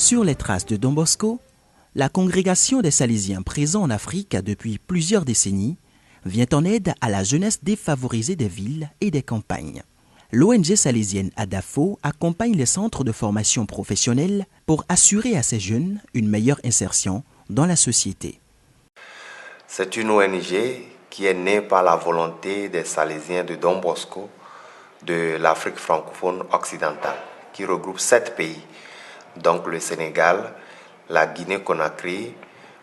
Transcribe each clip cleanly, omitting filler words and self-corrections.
Sur les traces de Don Bosco, la congrégation des Salésiens présents en Afrique depuis plusieurs décennies vient en aide à la jeunesse défavorisée des villes et des campagnes. L'ONG salésienne ADAFO accompagne les centres de formation professionnelle pour assurer à ces jeunes une meilleure insertion dans la société. C'est une ONG qui est née par la volonté des Salésiens de Don Bosco de l'Afrique francophone occidentale, qui regroupe 7 pays, donc le Sénégal, la Guinée-Conakry,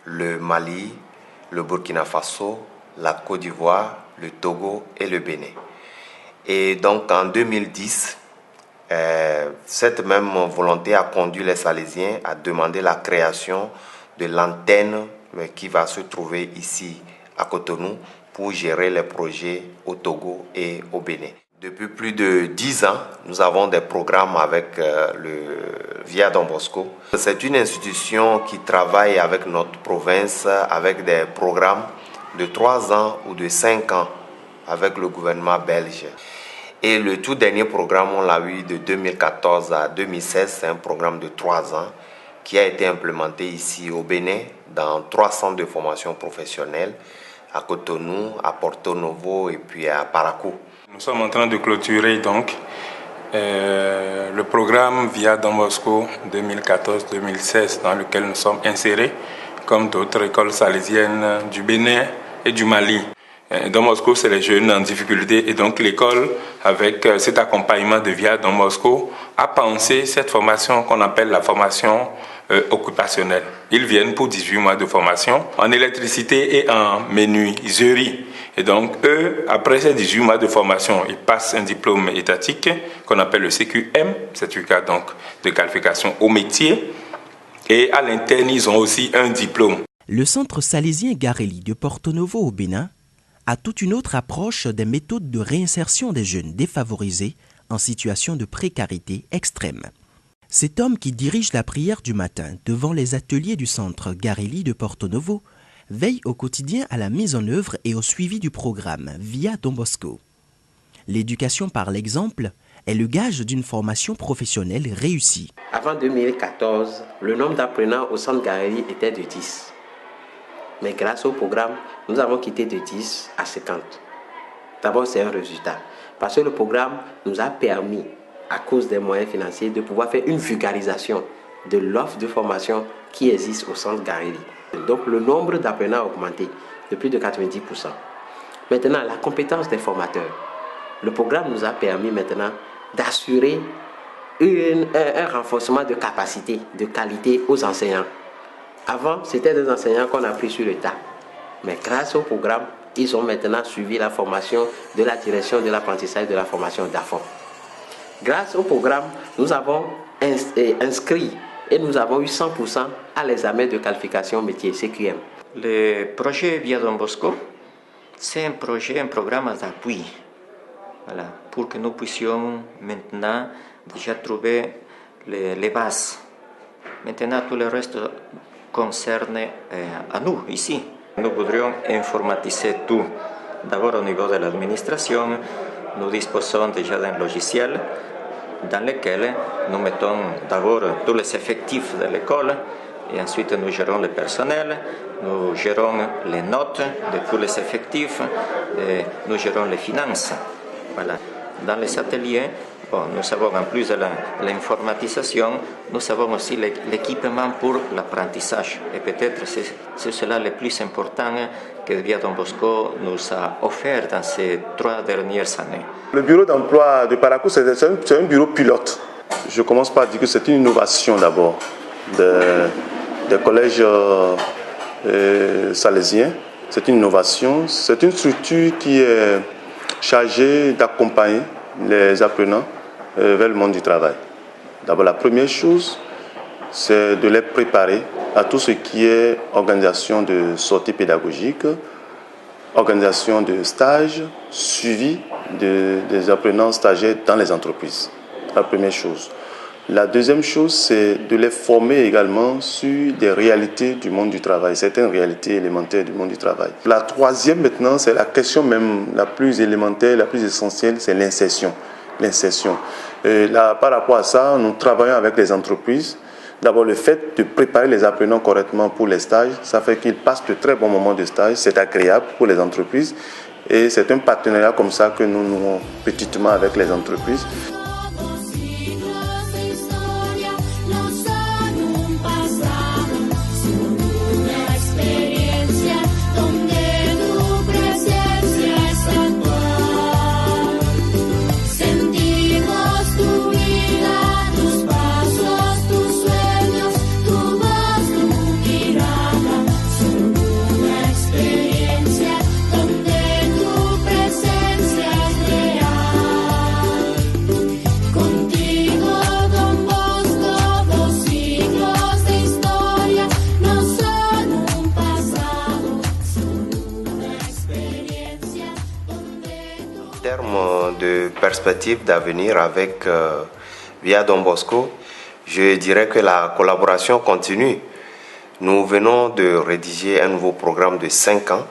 le Mali, le Burkina Faso, la Côte d'Ivoire, le Togo et le Bénin. Et donc en 2010, cette même volonté a conduit les Salésiens à demander la création de l'antenne qui va se trouver ici à Cotonou pour gérer les projets au Togo et au Bénin. Depuis plus de 10 ans, nous avons des programmes avec le Via Don Bosco. C'est une institution qui travaille avec notre province avec des programmes de 3 ans ou de 5 ans avec le gouvernement belge. Et le tout dernier programme, on l'a eu de 2014 à 2016, c'est un programme de 3 ans qui a été implémenté ici au Bénin dans 3 centres de formation professionnelle, à Cotonou, à Porto Novo et puis à Parakou. Nous sommes en train de clôturer donc le programme Via Don Bosco 2014-2016 dans lequel nous sommes insérés comme d'autres écoles salésiennes du Bénin et du Mali. Don Bosco, c'est les jeunes en difficulté et donc l'école, avec cet accompagnement de Via Don Bosco, a pensé cette formation qu'on appelle la formation occupationnelle. Ils viennent pour 18 mois de formation en électricité et en menuiserie. Et donc, eux, après ces 18 mois de formation, ils passent un diplôme étatique qu'on appelle le CQM, certificat donc de qualification au métier. Et à l'interne, ils ont aussi un diplôme. Le centre salésien Garelli de Porto Novo au Bénin a toute une autre approche des méthodes de réinsertion des jeunes défavorisés en situation de précarité extrême. Cet homme qui dirige la prière du matin devant les ateliers du centre Garelli de Porto Novo veille au quotidien à la mise en œuvre et au suivi du programme Via Don Bosco. L'éducation par l'exemple est le gage d'une formation professionnelle réussie. Avant 2014, le nombre d'apprenants au centre Garelli était de 10. Mais grâce au programme, nous avons quitté de 10 à 50. D'abord, c'est un résultat. Parce que le programme nous a permis, à cause des moyens financiers, de pouvoir faire une vulgarisation de l'offre de formation qui existe au centre Garelli. Donc, le nombre d'apprenants a augmenté de plus de 90%. Maintenant, la compétence des formateurs. Le programme nous a permis maintenant d'assurer un renforcement de capacité, de qualité aux enseignants. Avant, c'était des enseignants qu'on a pris sur le tas. Mais grâce au programme, ils ont maintenant suivi la formation de la direction de l'apprentissage de la formation d'AFON. Grâce au programme, nous avons inscrit et nous avons eu 100% à l'examen de qualification métier CQM. Le projet Via Don Bosco, c'est un programme d'appui, voilà, pour que nous puissions maintenant déjà trouver les bases. Maintenant, tout le reste concerne à nous, ici. Nous voudrions informatiser tout. D'abord au niveau de l'administration, nous disposons déjà d'un logiciel dans lequel nous mettons d'abord tous les effectifs de l'école et ensuite nous gérons le personnel, nous gérons les notes de tous les effectifs, et nous gérons les finances. Voilà. Dans les ateliers, nous avons en plus de l'informatisation, nous avons aussi l'équipement pour l'apprentissage. Et peut-être c'est cela le plus important que Via Don Bosco nous a offert dans ces 3 dernières années. Le bureau d'emploi de Parakou, c'est un bureau pilote. Je commence par dire que c'est une innovation d'abord des collèges salésiens. C'est une innovation, c'est une structure qui est chargée d'accompagner les apprenants vers le monde du travail. D'abord, la première chose, c'est de les préparer à tout ce qui est organisation de sortie pédagogique, organisation de stage, suivi des apprenants stagiaires dans les entreprises. La première chose. La deuxième chose, c'est de les former également sur des réalités du monde du travail, certaines réalités élémentaires du monde du travail. La troisième maintenant, c'est la question même la plus élémentaire, la plus essentielle, c'est l'insertion. Là, par rapport à ça, nous travaillons avec les entreprises D'abord, le fait de préparer les apprenants correctement pour les stages, ça fait qu'ils passent de très bons moments de stage. C'est agréable pour les entreprises et c'est un partenariat comme ça que nous nouons petitement avec les entreprises. De perspectives d'avenir avec Via Don Bosco, je dirais que la collaboration continue. Nous venons de rédiger un nouveau programme de 5 ans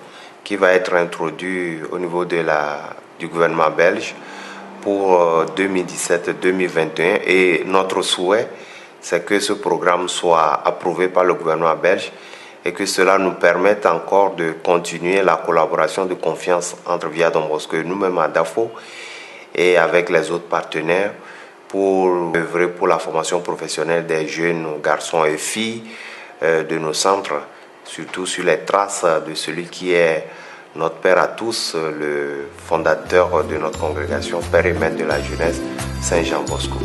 qui va être introduit au niveau du gouvernement belge pour 2017-2021 et notre souhait, c'est que ce programme soit approuvé par le gouvernement belge et que cela nous permette encore de continuer la collaboration de confiance entre Via Don Bosco et nous-mêmes à Dafo et avec les autres partenaires pour œuvrer pour la formation professionnelle des jeunes garçons et filles de nos centres, surtout sur les traces de celui qui est notre Père à tous, le fondateur de notre congrégation, Père et Maître de la jeunesse, Saint Jean Bosco.